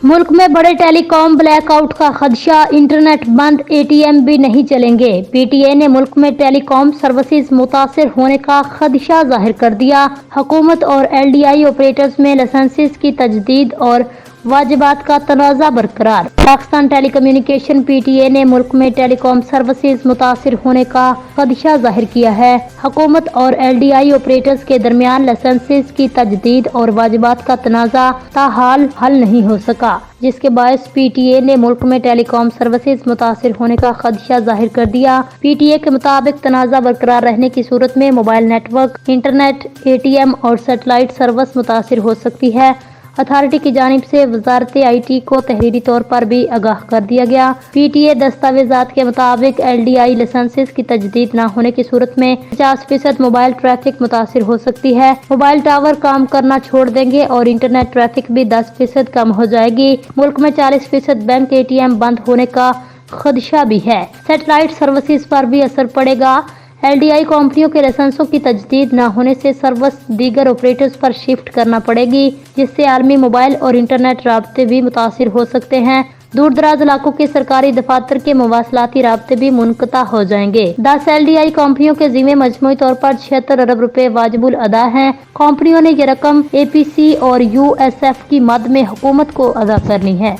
मुल्क में बड़े टेलीकॉम ब्लैकआउट का खदशा, इंटरनेट बंद, एटीएम भी नहीं चलेंगे। पीटीए ने मुल्क में टेलीकॉम सर्विसेज मुतासिर होने का खदशा जाहिर कर दिया। हुकूमत और एलडीआई ऑपरेटर्स में लाइसेंसेस की तजदीद और वाजिबात का तनाज़ा बरकरार। पाकिस्तान टेलीकम्युनिकेशन पीटीए ने मुल्क में टेलीकॉम सर्विसेज मुतासिर होने का खदशा जाहिर किया है। हुकूमत और एलडीआई ऑपरेटर्स के दरमियान लाइसेंसेस की तजदीद और वाजिबात का तनाज़ा ताहाल हल नहीं हो सका, जिसके बायस पीटीए ने मुल्क में टेलीकॉम सर्विसेज मुतासिर होने का खदशा जाहिर कर दिया। पीटीए के मुताबिक तनाज़ा बरकरार रहने की सूरत में मोबाइल नेटवर्क, इंटरनेट, एटीएम और सेटेलाइट सर्विस मुतासिर हो सकती है। अथॉरिटी की जानिब से वजारत आईटी को तहरीरी तौर पर भी आगाह कर दिया गया। पीटीए दस्तावेजात के मुताबिक एलडीआई लाइसेंसेस की तजदीद न होने की सूरत में 50% मोबाइल ट्रैफिक मुतासिर हो सकती है। मोबाइल टावर काम करना छोड़ देंगे और इंटरनेट ट्रैफिक भी 10% कम हो जाएगी। मुल्क में 40% बैंक एटीएम बंद होने का खदशा भी है। सैटेलाइट सर्विसेज पर भी असर पड़ेगा। एलडीआई कंपनियों के लाइसेंसों की तजदीद न होने से सर्विस दीगर ऑपरेटर्स पर शिफ्ट करना पड़ेगी, जिससे आलमी मोबाइल और इंटरनेट राब्ते भी मुतासिर हो सकते हैं। दूर दराज इलाकों के सरकारी दफातर के मवासलाती राब्ते भी मुनक़ता हो जाएंगे। 10 एलडीआई कंपनियों के जिम्मे मजमूई तौर पर 76 अरब रुपए वाजिबुल अदा हैं। कंपनियों ने ये रकम एपीसी और यूएसएफ की मद में हुकूमत को अदा करनी है।